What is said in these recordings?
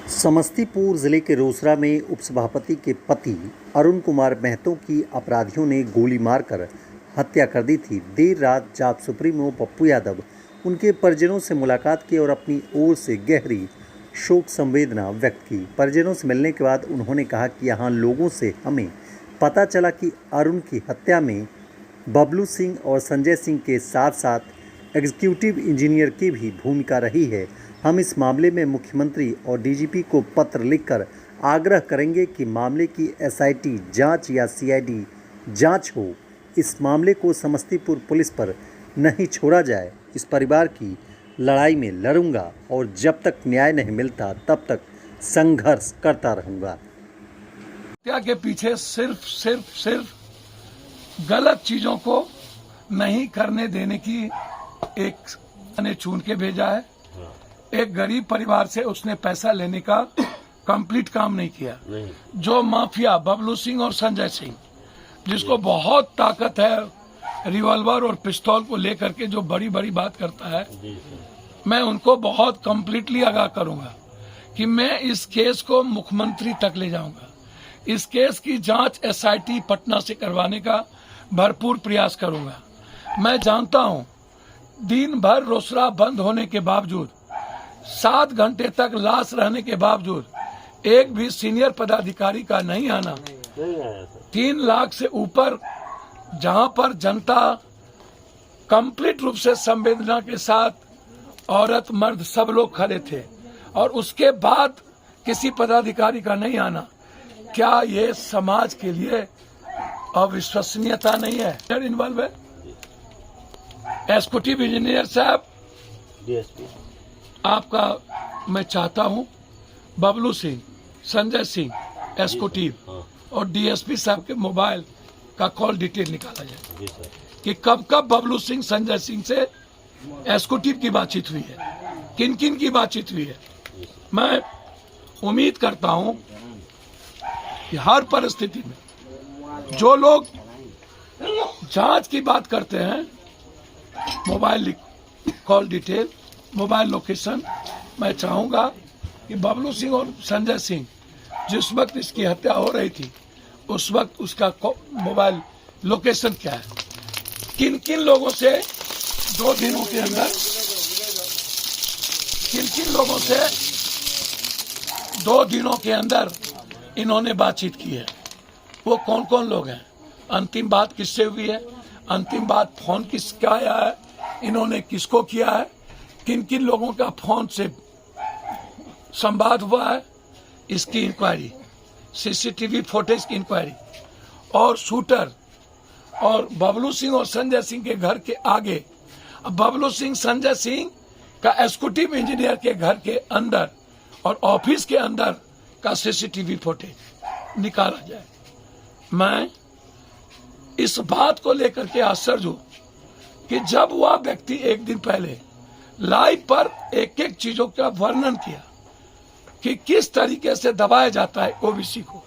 समस्तीपुर जिले के रोसड़ा में उपसभापति के पति अरुण कुमार महतो की अपराधियों ने गोली मारकर हत्या कर दी थी। देर रात जाप सुप्रीमो पप्पू यादव उनके परिजनों से मुलाकात की और अपनी ओर से गहरी शोक संवेदना व्यक्त की। परिजनों से मिलने के बाद उन्होंने कहा कि यहाँ लोगों से हमें पता चला कि अरुण की हत्या में बबलू सिंह और संजय सिंह के साथ साथ एग्जीक्यूटिव इंजीनियर की भी भूमिका रही है। हम इस मामले में मुख्यमंत्री और डीजीपी को पत्र लिखकर आग्रह करेंगे कि मामले की एसआईटी जांच या सीआईडी जांच हो। इस मामले को समस्तीपुर पुलिस पर नहीं छोड़ा जाए। इस परिवार की लड़ाई में लड़ूंगा और जब तक न्याय नहीं मिलता तब तक संघर्ष करता रहूंगा। हत्या के पीछे सिर्फ गलत चीजों को नहीं करने देने की एक ने चुन के भेजा है। एक गरीब परिवार से उसने पैसा लेने का कंप्लीट काम नहीं किया। जो माफिया बबलू सिंह और संजय सिंह, जिसको बहुत ताकत है रिवॉल्वर और पिस्तौल को लेकर के, जो बड़ी बड़ी बात करता है, मैं उनको बहुत कंप्लीटली आगाह करूंगा कि मैं इस केस को मुख्यमंत्री तक ले जाऊंगा। इस केस की जांच एसआईटी पटना से करवाने का भरपूर प्रयास करूंगा। मैं जानता हूं दिन भर रोसड़ा बंद होने के बावजूद, 7 घंटे तक लाश रहने के बावजूद एक भी सीनियर पदाधिकारी का नहीं आना, 3 लाख से ऊपर जहां पर जनता कंप्लीट रूप से संवेदना के साथ औरत मर्द सब लोग खड़े थे और उसके बाद किसी पदाधिकारी का नहीं आना, क्या ये समाज के लिए अविश्वसनीयता नहीं है? इन्वॉल्व है एग्जीक्यूटिव इंजीनियर साहब, आपका मैं चाहता हूं बबलू सिंह, संजय सिंह एग्जीक्यूटिव और डीएसपी साहब के मोबाइल का कॉल डिटेल निकाला जाए कि कब कब बबलू सिंह संजय सिंह से एग्जीक्यूटिव की बातचीत हुई है, किन किन की बातचीत हुई है। मैं उम्मीद करता हूं कि हर परिस्थिति में जो लोग जांच की बात करते हैं, mobile call detail, mobile location, मैं चाहूंगा कि बबलू सिंह और संजय सिंह जिस वक्त इसकी हत्या हो रही थी उस वक्त उसका मोबाइल लोकेशन क्या है, किन किन लोगों से 2 दिनों के अंदर, किन किन लोगों से 2 दिनों के अंदर इन्होंने बातचीत की है, वो कौन कौन लोग हैं, अंतिम बात किससे हुई है, अंतिम बात फोन किसका आया है, इन्होंने किसको किया है, किन किन लोगों का फोन से संवाद हुआ है, इसकी इंक्वायरी, सीसीटीवी फुटेज की इंक्वायरी और शूटर और बबलू सिंह और संजय सिंह के घर के आगे, बबलू सिंह संजय सिंह का एग्जीक्यूटिव इंजीनियर के घर के अंदर और ऑफिस के अंदर का सीसीटीवी फुटेज निकाला जाए। मैं इस बात को लेकर के आश्चर्य हूं कि जब वह व्यक्ति एक दिन पहले लाइव पर एक एक चीजों का वर्णन किया कि किस तरीके से दबाया जाता है ओबीसी को,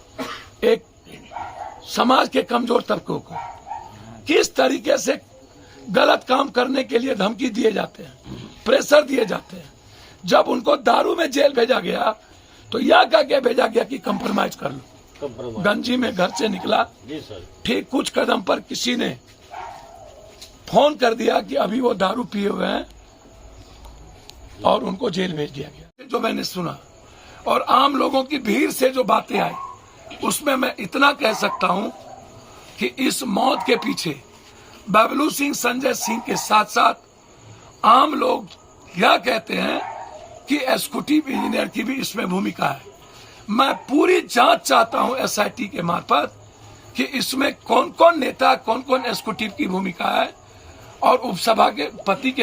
एक समाज के कमजोर तबकों को किस तरीके से गलत काम करने के लिए धमकी दिए जाते हैं, प्रेशर दिए जाते हैं। जब उनको दारू में जेल भेजा गया तो यह कह के भेजा गया कि कंप्रोमाइज कर लो। गंजी में घर से निकला, ठीक कुछ कदम पर किसी ने फोन कर दिया कि अभी वो दारू पिए हुए हैं और उनको जेल भेज दिया गया। जो मैंने सुना और आम लोगों की भीड़ से जो बातें आई, उसमें मैं इतना कह सकता हूं कि इस मौत के पीछे बबलू सिंह संजय सिंह के साथ साथ आम लोग यह कहते हैं कि एग्जीक्यूटिव इंजीनियर की भी इसमें भूमिका है। मैं पूरी जांच चाहता हूं एसआईटी के मार्फत कि इसमें कौन कौन नेता, कौन कौन एग्जीक्यूटिव की भूमिका है और उपसभा के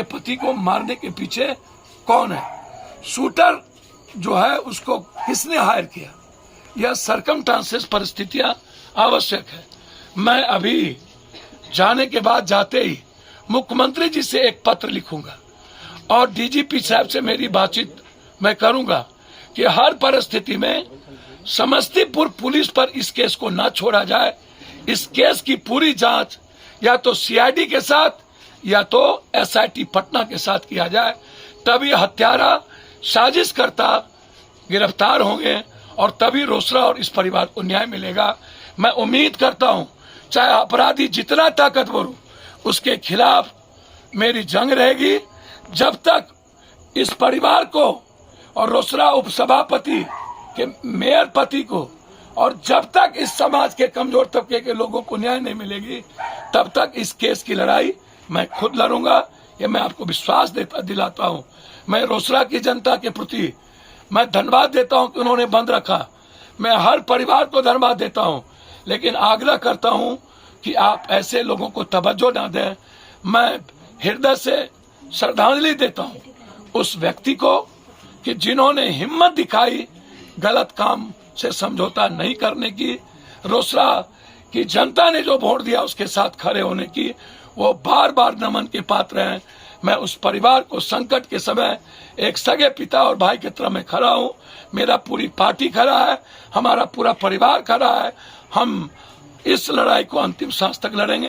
पति को मारने के पीछे कौन है, शूटर जो है उसको किसने हायर किया, यह सरकमस्टांसेस परिस्थितियां आवश्यक है। मैं अभी जाने के बाद जाते ही मुख्यमंत्री जी से एक पत्र लिखूंगा और डीजीपी साहब से मेरी बातचीत मैं करूंगा कि हर परिस्थिति में समस्तीपुर पुलिस पर इस केस को ना छोड़ा जाए। इस केस की पूरी जांच या तो सीआईडी के साथ या तो एसआईटी पटना के साथ किया जाए, तभी हत्यारा साजिश करता गिरफ्तार होंगे और तभी रोसड़ा और इस परिवार को न्याय मिलेगा। मैं उम्मीद करता हूं चाहे अपराधी जितना ताकतवर हो उसके खिलाफ मेरी जंग रहेगी, जब तक इस परिवार को और रोसड़ा उपसभापति के मेयर पति को और जब तक इस समाज के कमजोर तबके के लोगों को न्याय नहीं मिलेगी तब तक इस केस की लड़ाई मैं खुद लड़ूंगा। ये मैं आपको विश्वास दिलाता हूं। मैं रोसड़ा की जनता के प्रति मैं धन्यवाद देता हूं कि उन्होंने बंद रखा। मैं हर परिवार को धन्यवाद देता हूं, लेकिन आग्रह करता हूं कि आप ऐसे लोगों को तवज्जो ना दें। मैं हृदय से श्रद्धांजलि देता हूं उस व्यक्ति को कि जिन्होंने हिम्मत दिखाई गलत काम से समझौता नहीं करने की, रोसड़ा की जनता ने जो वोट दिया उसके साथ खड़े होने की, वो बार बार नमन के पात्र हैं। मैं उस परिवार को संकट के समय एक सगे पिता और भाई की तरह मैं खड़ा हूं। मेरा पूरी पार्टी खड़ा है, हमारा पूरा परिवार खड़ा है। हम इस लड़ाई को अंतिम सांस तक लड़ेंगे।